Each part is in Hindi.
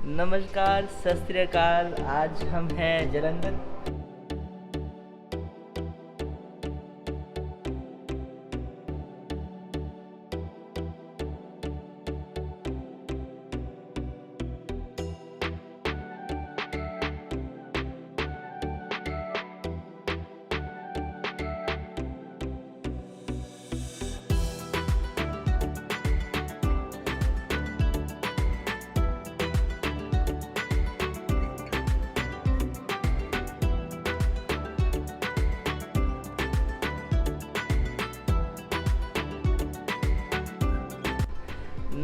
नमस्कार, सत श्री अकाल। आज हम हैं जालंधर।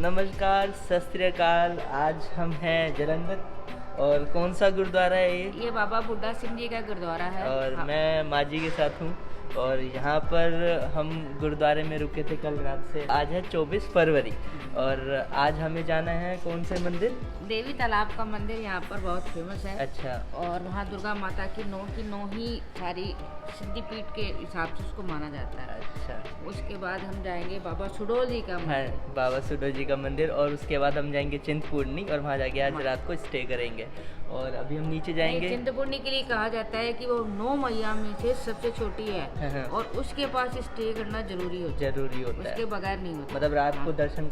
नमस्कार, सत श्री अकाल। आज हम हैं जालंधर। और कौन सा गुरुद्वारा है ये बाबा बुड्ढा सिंह जी का गुरुद्वारा है। और हाँ। मैं माजी के साथ हूँ। और यहाँ पर हम गुरुद्वारे में रुके थे कल रात से। आज है 24 फरवरी और आज हमें जाना है कौन से मंदिर? देवी तालाब का मंदिर यहाँ पर बहुत फेमस है। अच्छा। और वहाँ दुर्गा माता की नौ ही सारी सिद्धिपीठ के हिसाब से उसको माना जाता है। अच्छा। उसके बाद हम जाएंगे बाबा सुडोल जी का मंदिर। हाँ, बाबा सुडोल जी का मंदिर। और उसके बाद हम जाएंगे चिंतपूर्णी और वहाँ जाके आज रात को स्टे करेंगे। और अभी हम नीचे जाएंगे। चिंतपूर्णी के लिए कहा जाता है कि वो 9 मैया में से सबसे छोटी है। हाँ। और उसके पास स्टे करना जरूरी होता है। उसके बगैर नहीं होता। मतलब रात को दर्शन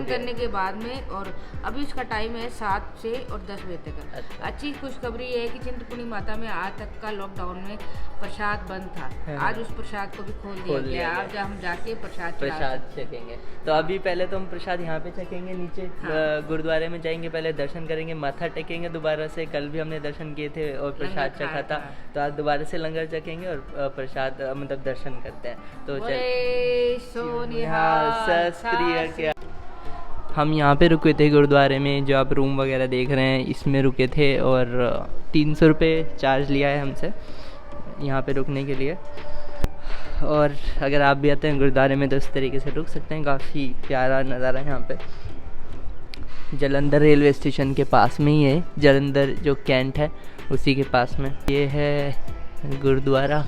करने के बाद में। और अभी उसका टाइम है 7 से और 10 बजे तक। अच्छा। अच्छी खुशखबरी है कि चिंतपूर्णी माता में आज तक का लॉकडाउन में प्रसाद बंद था। हाँ। आज उस प्रसाद को भी खोल दिया गया। आज हम जाके प्रसाद चखेंगे। तो अभी पहले तो हम प्रसाद यहाँ पे चखेंगे नीचे। हाँ। गुरुद्वारे में जाएंगे, पहले दर्शन करेंगे, माथा टेकेंगे दोबारा से। कल भी हमने दर्शन किए थे और प्रसाद चखा था। तो आज दोबारा से लंगर चखेंगे और प्रसाद मतलब दर्शन करते हैं। तो चल हम यहाँ पे रुके थे गुरुद्वारे में। जो आप रूम वगैरह देख रहे हैं इसमें रुके थे और 300 रुपये चार्ज लिया है हमसे यहाँ पे रुकने के लिए। और अगर आप भी आते हैं गुरुद्वारे में तो इस तरीके से रुक सकते हैं। काफ़ी प्यारा नज़ारा है यहाँ पे। जालंधर रेलवे स्टेशन के पास में ही है। जालंधर जो कैंट है उसी के पास में ये है गुरुद्वारा।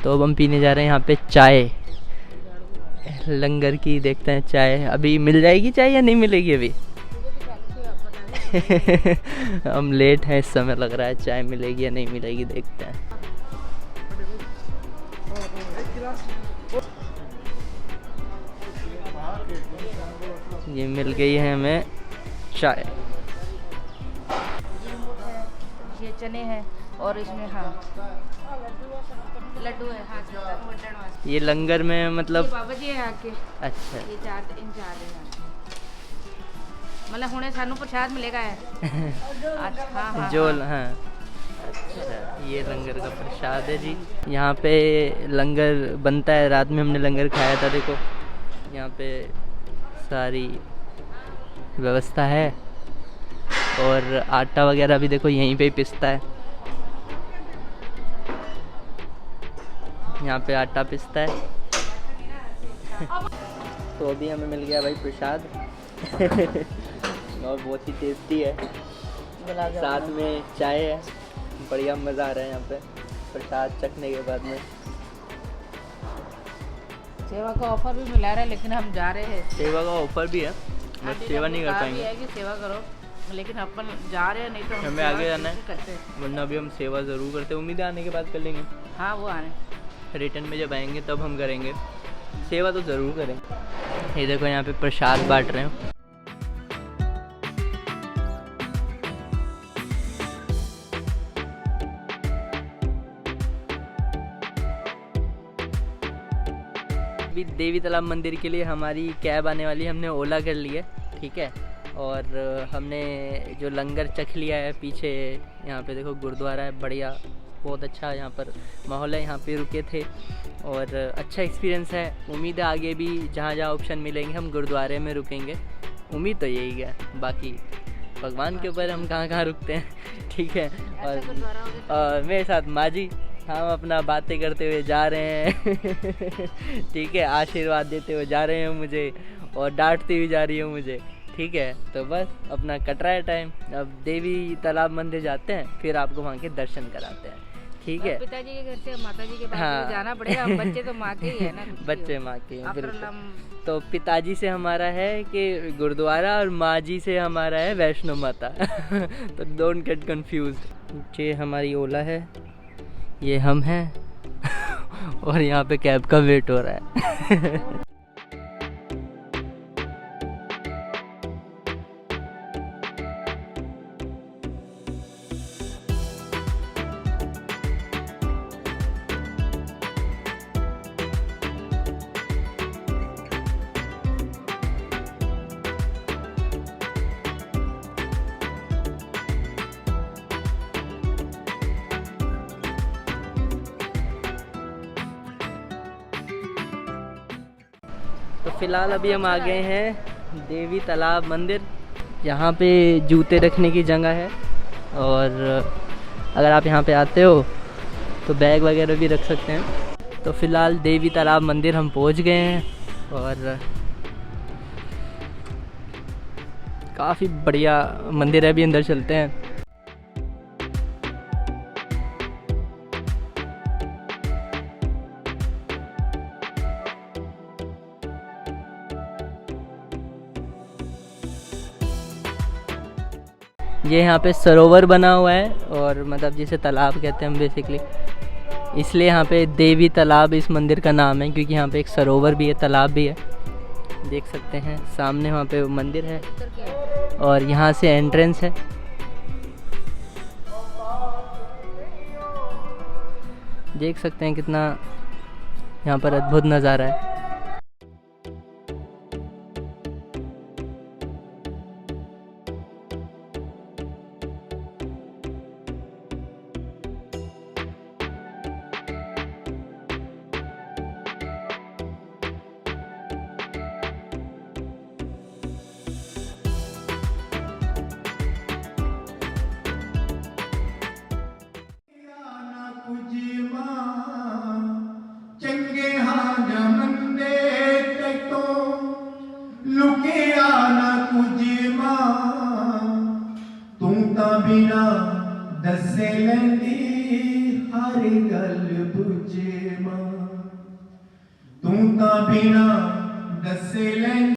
तो अब हम पीने जा रहे हैं यहाँ पे चाय, लंगर की। देखते हैं चाय अभी मिल जाएगी चाय या नहीं मिलेगी अभी। हम लेट हैं इस समय, लग रहा है चाय मिलेगी या नहीं मिलेगी, देखते हैं। ये मिल गई है हमें चाय। ये चने हैं और इसमें लड्डू है। हाँ, ये लंगर में मतलब ये बाबा जी है आके। अच्छा। ये चार मतलब हुणे सानू प्रसाद मिलेगा है। अच्छा। हाँ। जो हाँ। अच्छा, ये लंगर का प्रसाद है जी। यहाँ पे लंगर बनता है। रात में हमने लंगर खाया था। देखो यहाँ पे सारी व्यवस्था है। और आटा वगैरह भी देखो यहीं पे ही पिसता है। यहाँ पे आटा पिसता है। तो अभी हमें मिल गया भाई प्रसाद। और बहुत ही टेस्टी है। साथ में चाय है। बढ़िया मज़ा आ रहा है यहाँ पे प्रसाद चखने के बाद में। सेवा का ऑफर भी मिला रहा है लेकिन हम जा रहे हैं। सेवा का ऑफर भी है, बट सेवा नहीं कर पाएंगे। है कि सेवा करो, लेकिन अपन जा रहे हैं, नहीं तो हमें आगे जाना है। वरना अभी हम सेवा ज़रूर करते हैं। उम्मीद है आने के बाद कर लेंगे। हाँ, वो आने रिटर्न में जब आएंगे तब हम करेंगे। सेवा तो ज़रूर करेंगे। ये देखो यहाँ पे प्रसाद बांट रहे हैं। अभी देवी तालाब मंदिर के लिए हमारी कैब आने वाली है। हमने ओला कर ली है, ठीक है। और हमने जो लंगर चख लिया है पीछे, यहाँ पे देखो गुरुद्वारा है, बढ़िया, बहुत अच्छा यहाँ पर माहौल है। यहाँ पे रुके थे और अच्छा एक्सपीरियंस है। उम्मीद है आगे भी जहाँ जहाँ ऑप्शन मिलेंगे हम गुरुद्वारे में रुकेंगे, उम्मीद तो यही है, बाकी भगवान के ऊपर हम कहाँ कहाँ रुकते हैं। ठीक है। और मेरे साथ माजी, हम अपना बातें करते हुए जा रहे हैं। ठीक है, आशीर्वाद देते हुए जा रहे हैं मुझे और डांटती हुई जा रही है मुझे। ठीक है, तो बस अपना कट रहा है टाइम। अब देवी तालाब मंदिर जाते हैं, फिर आपको वहाँ के दर्शन कराते हैं। ठीक है, पिताजी के घर से माता जी के पास हाँ। जाना पड़ेगा, हम बच्चे तो माँ के ही है ना। बच्चे माँ के हैं, After बिल्कुल। all, तो पिताजी से हमारा है कि गुरुद्वारा और माँ जी से हमारा है वैष्णो माता। तो डोंट गेट कंफ्यूज्ड। ये हमारी ओला है, ये हम हैं। और यहाँ पे कैब का वेट हो रहा है। तो फिलहाल अभी हम आ गए हैं देवी तालाब मंदिर। यहाँ पे जूते रखने की जगह है और अगर आप यहाँ पे आते हो तो बैग वगैरह भी रख सकते हैं। तो फिलहाल देवी तालाब मंदिर हम पहुँच गए हैं और काफ़ी बढ़िया मंदिर है, अभी अंदर चलते हैं। ये यहाँ पे सरोवर बना हुआ है और मतलब जिसे तालाब कहते हैं हम बेसिकली, इसलिए यहाँ पे देवी तालाब इस मंदिर का नाम है, क्योंकि यहाँ पे एक सरोवर भी है, तालाब भी है। देख सकते हैं सामने वहाँ पे मंदिर है और यहाँ से एंट्रेंस है। देख सकते हैं कितना यहाँ पर अद्भुत नज़ारा है। बिना दसे लैंदी हर गल बुझे मां, तू तां बिना दसे लैंदी।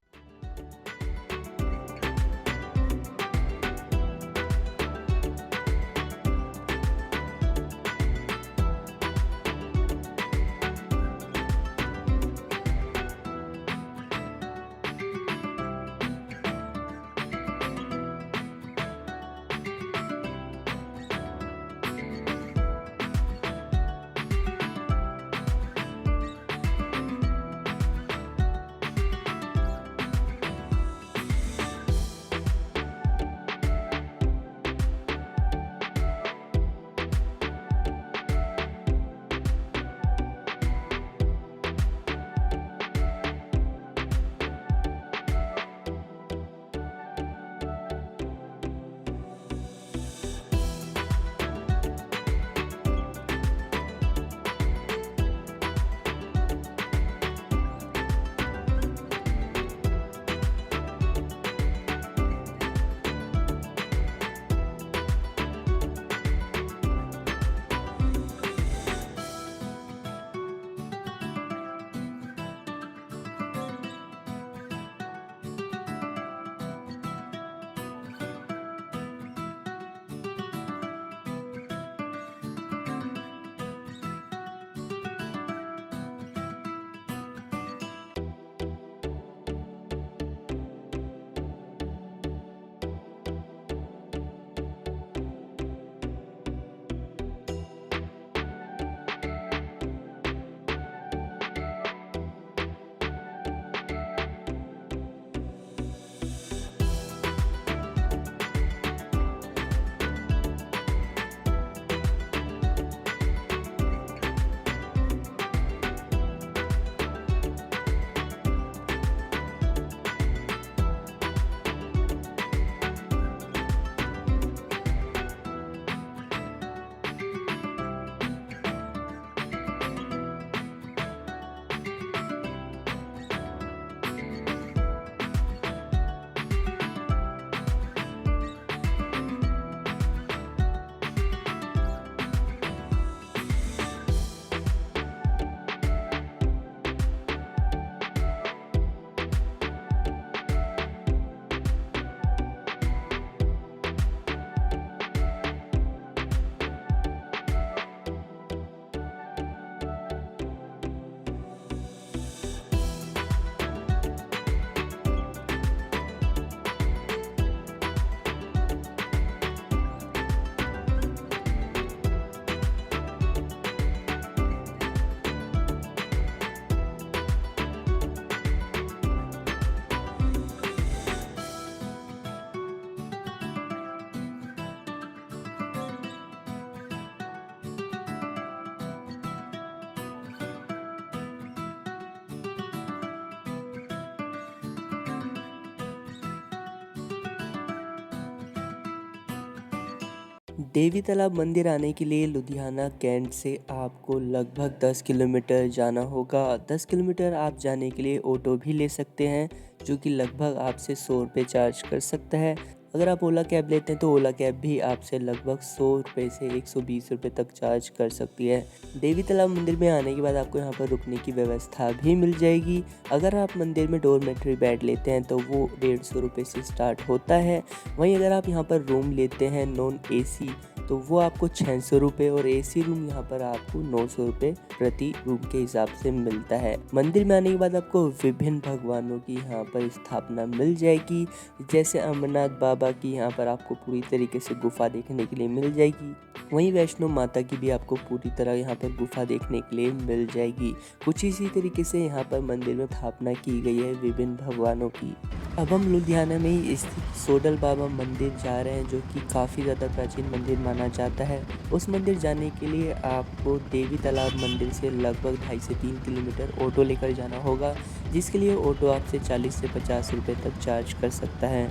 देवी तालाब मंदिर आने के लिए लुधियाना कैंट से आपको लगभग 10 किलोमीटर जाना होगा। 10 किलोमीटर आप जाने के लिए ऑटो भी ले सकते हैं, जो कि लगभग आपसे 100 रुपये चार्ज कर सकता है। अगर आप ओला कैब लेते हैं तो ओला कैब भी आपसे लगभग 100 रुपये से 120 रुपये तक चार्ज कर सकती है। देवी तालाब मंदिर में आने के बाद आपको यहाँ पर रुकने की व्यवस्था भी मिल जाएगी। अगर आप मंदिर में डोरमेट्री बेड लेते हैं तो वो 150 रुपये से स्टार्ट होता है। वहीं अगर आप यहाँ पर रूम लेते हैं नॉन AC तो वो आपको 600 रुपये और AC रूम यहाँ पर आपको 900 रुपये प्रति रूम के हिसाब से मिलता है। मंदिर में आने के बाद आपको विभिन्न भगवानों की यहाँ पर स्थापना मिल जाएगी, जैसे अमरनाथ बाबा की यहाँ पर आपको पूरी तरीके से गुफा देखने के लिए मिल जाएगी। वहीं वैष्णो माता की भी आपको पूरी तरह यहाँ पर गुफा देखने के लिए मिल जाएगी। कुछ इसी तरीके से यहाँ पर मंदिर में स्थापना की गई है विभिन्न भगवानों की। अब हम लुधियाना में ही स्थित सोडल बाबा मंदिर जा रहे हैं, जो कि काफ़ी ज़्यादा प्राचीन मंदिर माना जाता है। उस मंदिर जाने के लिए आपको देवी तालाब मंदिर से लगभग 2.5 से 3 किलोमीटर ऑटो लेकर जाना होगा, जिसके लिए ऑटो आपसे 40 से 50 रुपये तक चार्ज कर सकता है।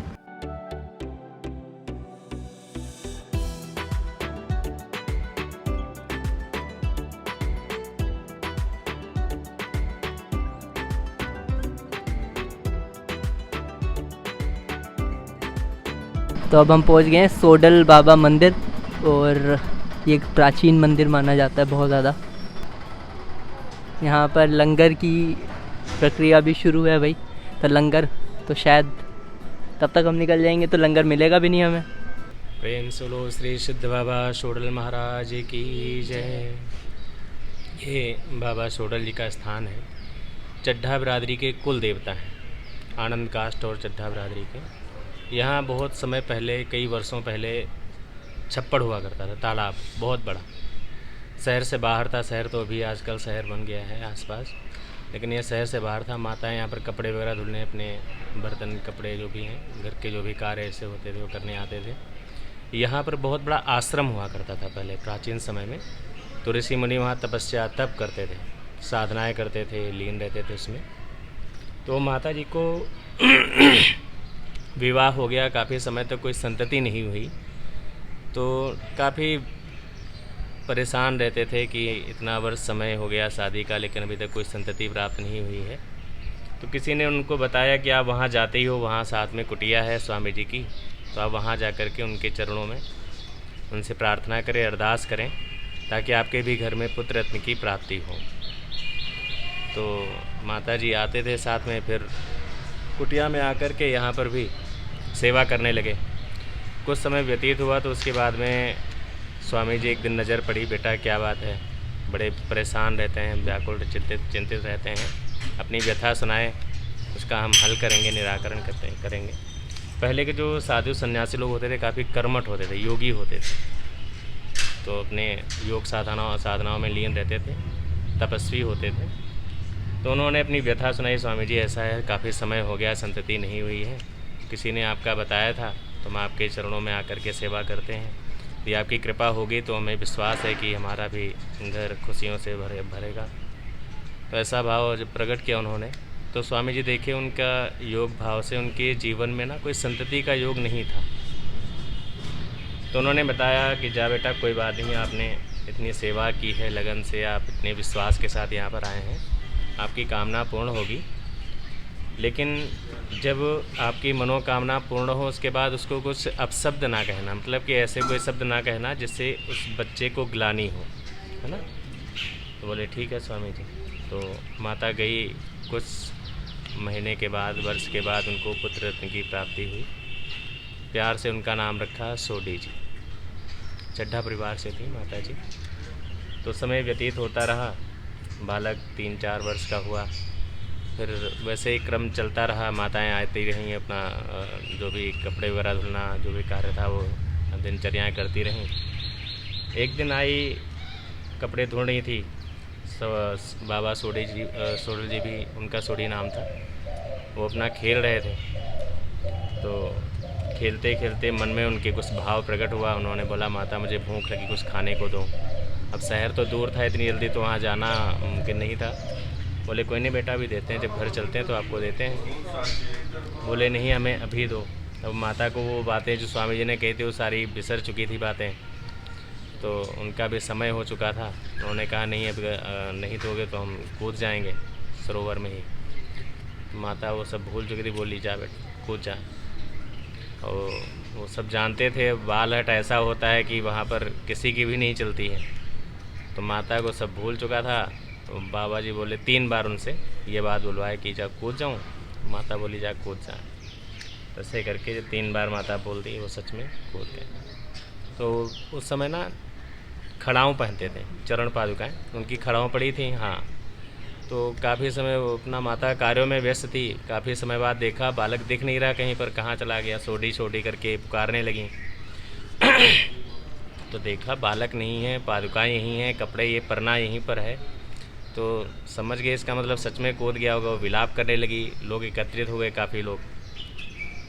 तो अब हम पहुंच गए हैं सोडल बाबा मंदिर, और ये एक प्राचीन मंदिर माना जाता है बहुत ज़्यादा। यहाँ पर लंगर की प्रक्रिया भी शुरू है भाई, तो लंगर तो शायद तब तक हम निकल जाएंगे तो लंगर मिलेगा भी नहीं हमें। प्रेम सुलो श्री सिद्ध बाबा सोडल महाराज की जय। ये बाबा सोडल जी का स्थान है। चड्ढा बिरादरी के कुल देवता हैं, आनंद कास्ट और चड्ढा बिरादरी के। यहाँ बहुत समय पहले, कई वर्षों पहले छप्पड़ हुआ करता था, तालाब बहुत बड़ा, शहर से बाहर था। शहर तो अभी आजकल शहर बन गया है आसपास, लेकिन यह शहर से बाहर था। माताएं यहाँ पर कपड़े वगैरह धुलने, अपने बर्तन कपड़े जो भी हैं, घर के जो भी कार्य ऐसे होते थे वो करने आते थे। यहाँ पर बहुत बड़ा आश्रम हुआ करता था पहले प्राचीन समय में। तो ऋषि मुनि वहाँ तपस्या तप करते थे, साधनाएँ करते थे, लीन रहते थे उसमें। तो माता जी को विवाह हो गया, काफ़ी समय तक कोई संतति नहीं हुई, तो काफ़ी परेशान रहते थे कि इतना वर्ष समय हो गया शादी का, लेकिन अभी तक कोई संतति प्राप्त नहीं हुई है। तो किसी ने उनको बताया कि आप वहाँ जाते ही हो, वहाँ साथ में कुटिया है स्वामी जी की, तो आप वहाँ जा कर के उनके चरणों में उनसे प्रार्थना करें, अरदास करें, ताकि आपके भी घर में पुत्र रत्न की प्राप्ति हो। तो माता जी आते थे साथ में, फिर कुटिया में आकर के यहाँ पर भी सेवा करने लगे। कुछ समय व्यतीत हुआ तो उसके बाद में स्वामी जी एक दिन नज़र पड़ी, बेटा क्या बात है, बड़े परेशान रहते हैं, व्याकुल चिंतित रहते हैं, अपनी व्यथा सुनाए, उसका हम हल करेंगे, निराकरण करेंगे। पहले के जो साधु सन्यासी लोग होते थे काफ़ी कर्मठ होते थे, योगी होते थे, तो अपने योग साधनाओं में लीन रहते थे, तपस्वी होते थे। तो उन्होंने अपनी व्यथा सुनाई, स्वामी जी ऐसा है, काफ़ी समय हो गया, संतति नहीं हुई है, किसी ने आपका बताया था, तो हम आपके चरणों में आकर के सेवा करते हैं। यदि आपकी कृपा होगी तो हमें विश्वास है कि हमारा भी घर खुशियों से भरेगा। तो ऐसा भाव जब प्रकट किया उन्होंने, तो स्वामी जी देखे उनका योग भाव से उनके जीवन में ना कोई संतति का योग नहीं था। तो उन्होंने बताया कि जा बेटा कोई बात नहीं, आपने इतनी सेवा की है लगन से, आप इतने विश्वास के साथ यहाँ पर आए हैं, आपकी कामना पूर्ण होगी, लेकिन जब आपकी मनोकामना पूर्ण हो उसके बाद उसको कुछ अपशब्द ना कहना, मतलब कि ऐसे कोई शब्द ना कहना जिससे उस बच्चे को ग्लानि हो, है ना। तो बोले ठीक है स्वामी जी। तो माता गई, कुछ महीने के बाद, वर्ष के बाद उनको पुत्र रत्न की प्राप्ति हुई। प्यार से उनका नाम रखा सोडी जी, चड्ढा परिवार से थी माता जी। तो समय व्यतीत होता रहा, बालक 3-4 वर्ष का हुआ, फिर वैसे ही क्रम चलता रहा, माताएं आती रहीं, अपना जो भी कपड़े वगैरह धुलना, जो भी कार्य था वो दिनचर्याएँ करती रहीं। एक दिन आई, कपड़े धुल रही थी, बाबा सोडल जी भी, उनका सोडी नाम था, वो अपना खेल रहे थे। तो खेलते खेलते मन में उनके कुछ भाव प्रकट हुआ। उन्होंने बोला माता मुझे भूख लगी, कुछ खाने को दो। अब शहर तो दूर था, इतनी जल्दी तो वहाँ जाना मुमकिन नहीं था। बोले कोई नहीं बेटा, अभी देते हैं, जब घर चलते हैं तो आपको देते हैं। बोले नहीं, हमें अभी दो। अब माता को वो बातें जो स्वामी जी ने कही थी वो सारी बिसर चुकी थी बातें, तो उनका भी समय हो चुका था। उन्होंने कहा नहीं, अब नहीं दोगे तो हम कूद जाएंगे सरोवर में ही। माता वो सब भूल चुकी थी, बोली जा बेटा कूद जा। और वो सब जानते थे बाल हट ऐसा होता है कि वहाँ पर किसी की भी नहीं चलती है। तो माता को सब भूल चुका था। तो बाबा जी बोले 3 बार उनसे ये बात बुलवाए कि जा कूद जाऊँ। माता बोली जा कूद जा। तो ऐसे करके जो 3 बार माता बोल दी वो सच में कूद गए। तो उस समय ना खड़ाऊँ पहनते थे, चरण पादुकाएँ उनकी खड़ाऊँ पड़ी थी। हाँ, तो काफ़ी समय वो अपना माता कार्यों में व्यस्त थी। काफ़ी समय बाद देखा बालक दिख नहीं रहा, कहीं पर कहाँ चला गया। सोडी सोडी करके पुकारने लगी। तो देखा बालक नहीं है, पादुकाएँ यहीं हैं, कपड़े ये परना यहीं पर है। तो समझ गए इसका मतलब सच में कूद गया होगा। वो विलाप करने लगी। लोग एकत्रित हो गए, काफ़ी लोग।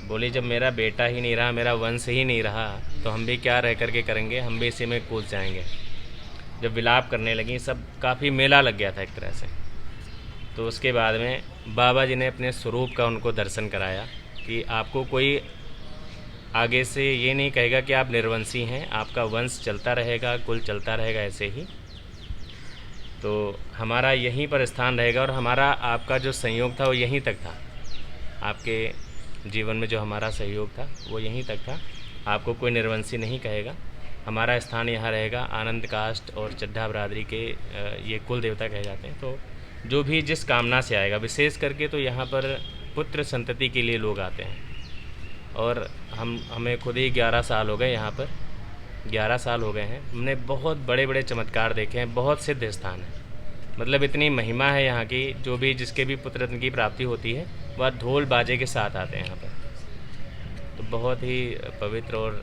बोली जब मेरा बेटा ही नहीं रहा, मेरा वंश ही नहीं रहा, तो हम भी क्या रह करके करेंगे, हम भी इसी में कूद जाएंगे। जब विलाप करने लगी सब, काफ़ी मेला लग गया था एक तरह से। तो उसके बाद में बाबा जी ने अपने स्वरूप का उनको दर्शन कराया कि आपको कोई आगे से ये नहीं कहेगा कि आप निर्वंशी हैं, आपका वंश चलता रहेगा, कुल चलता रहेगा ऐसे ही। तो हमारा यहीं पर स्थान रहेगा और हमारा आपका जो संयोग था वो यहीं तक था। आपके जीवन में जो हमारा सहयोग था वो यहीं तक था। आपको कोई निर्वंशी नहीं कहेगा, हमारा स्थान यहाँ रहेगा। आनंद कास्ट और चड्ढा बरादरी के ये कुल देवता कहे जाते हैं। तो जो भी जिस कामना से आएगा, विशेष करके तो यहाँ पर पुत्र संतति के लिए लोग आते हैं। और हमें खुद ही 11 साल हो गए यहाँ पर, 11 साल हो गए हैं। हमने बहुत बड़े बड़े चमत्कार देखे हैं। बहुत सिद्ध स्थान है, मतलब इतनी महिमा है यहाँ की। जो भी जिसके भी पुत्र रत्न की प्राप्ति होती है वह ढोल बाजे के साथ आते हैं यहाँ पर। तो बहुत ही पवित्र और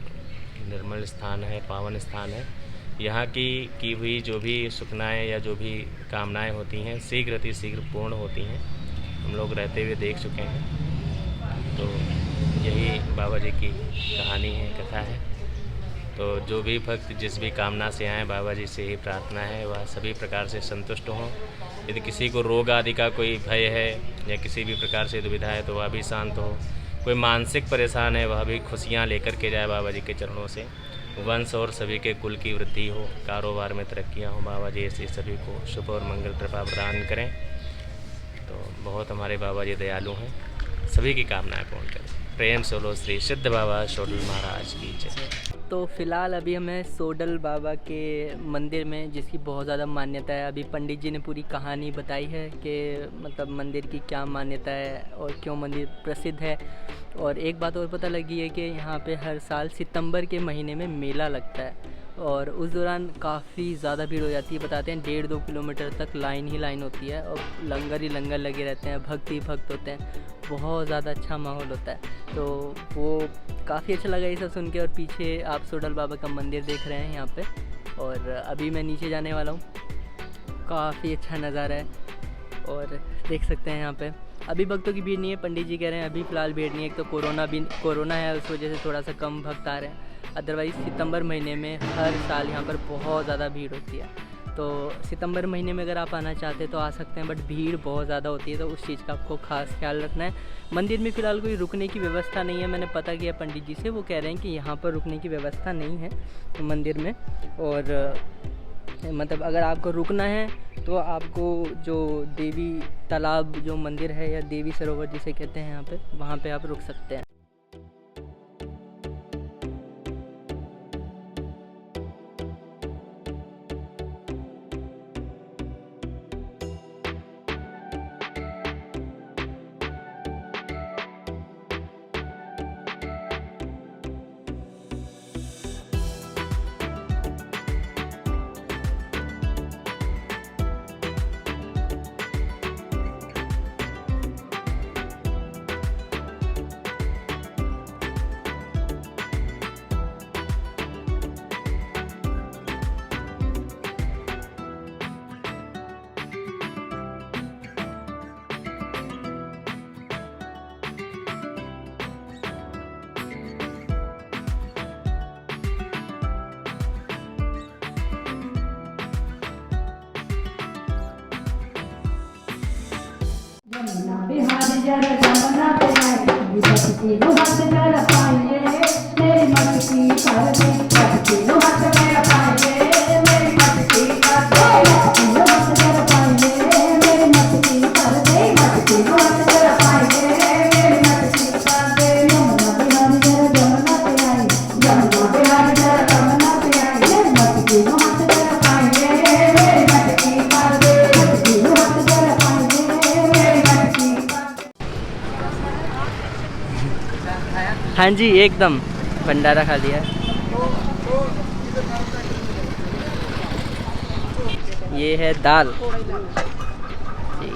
निर्मल स्थान है, पावन स्थान है। यहाँ की हुई जो भी सुखनाएँ या जो भी कामनाएँ होती हैं शीघ्र अति शीघ्र पूर्ण होती हैं। हम लोग रहते हुए देख चुके हैं। तो यही बाबा जी की कहानी है, कथा है। तो जो भी भक्त जिस भी कामना से आए, बाबा जी से ही प्रार्थना है वह सभी प्रकार से संतुष्ट हों। यदि किसी को रोग आदि का कोई भय है या किसी भी प्रकार से दुविधा है तो वह भी शांत हो। कोई मानसिक परेशान है वह भी खुशियाँ लेकर के जाए बाबा जी के चरणों से। वंश और सभी के कुल की वृद्धि हो, कारोबार में तरक्कियाँ हो। बाबा जी ऐसे सभी को शुभ और मंगल कृपा प्रदान करें। तो बहुत हमारे बाबा जी दयालु हैं, सभी की कामनाएं पूर्ण करें। प्रेम से बोलो श्री सिद्ध बाबा सोडल महाराज की जय। तो फ़िलहाल अभी हमें सोडल बाबा के मंदिर में, जिसकी बहुत ज़्यादा मान्यता है, अभी पंडित जी ने पूरी कहानी बताई है कि मतलब मंदिर की क्या मान्यता है और क्यों मंदिर प्रसिद्ध है। और एक बात और पता लगी है कि यहाँ पे हर साल सितंबर के महीने में मेला लगता है और उस दौरान काफ़ी ज़्यादा भीड़ हो जाती है। बताते हैं 1.5-2 किलोमीटर तक लाइन ही लाइन होती है और लंगर ही लंगर लगे रहते हैं, भक्त ही भक्त होते हैं। बहुत ज़्यादा अच्छा माहौल होता है। तो वो काफ़ी अच्छा लगा ये सब सुन के। और पीछे आप सोडल बाबा का मंदिर देख रहे हैं यहाँ पे, और अभी मैं नीचे जाने वाला हूँ। काफ़ी अच्छा नज़ारा है और देख सकते हैं यहाँ पे अभी भक्तों की भीड़ नहीं है। पंडित जी कह रहे हैं अभी फ़िलहाल भीड़ नहीं है, एक तो कोरोना है, उस वजह से थोड़ा सा कम भक्त आ रहे हैं। अदरवाइज़ सितंबर महीने में हर साल यहाँ पर बहुत ज़्यादा भीड़ होती है। तो सितंबर महीने में अगर आप आना चाहते हैं तो आ सकते हैं, बट भीड़ बहुत ज़्यादा होती है, तो उस चीज़ का आपको खास ख्याल रखना है। मंदिर में फ़िलहाल कोई रुकने की व्यवस्था नहीं है। मैंने पता किया पंडित जी से, वो कह रहे हैं कि यहाँ पर रुकने की व्यवस्था नहीं है मंदिर में। और मतलब अगर आपको रुकना है तो आपको जो देवी तालाब जो मंदिर है या देवी सरोवर जिसे कहते हैं यहाँ पे, वहाँ पे आप रुक सकते हैं। बिहार जरा जमना पे है भक्ति हाथ जरा पाइए मेरी मत की करते भक्ति हाथ मेरा पाइए। हाँ जी एकदम भंडारा खा लिया है। ये है दाल जी।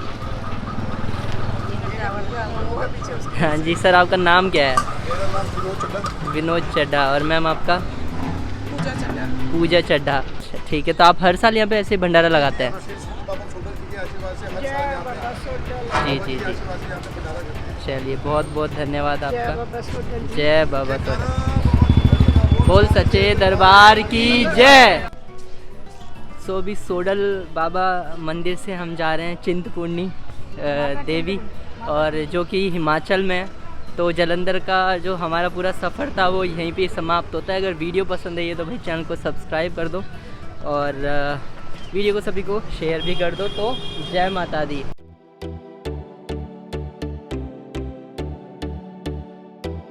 हाँ जी सर, आपका नाम क्या है? मेरा नाम विनोद चड्ढा। और मैम आपका? पूजा चड्ढा। पूजा चड्ढा। अच्छा, ठीक है। तो आप हर साल यहाँ पे ऐसे भंडारा लगाते हैं? जी जी जी, चलिए बहुत बहुत धन्यवाद आपका। जय बाबा सोडल। बोल सच्चे दरबार की जय। सो अभी सोडल बाबा मंदिर से हम जा रहे हैं चिंतपूर्णी देवी, और जो कि हिमाचल में है। तो जालंधर का जो हमारा पूरा सफ़र था वो यहीं पे समाप्त होता है। अगर वीडियो पसंद आई है तो भाई चैनल को सब्सक्राइब कर दो और वीडियो को सभी को शेयर भी कर दो। तो जय माता दी।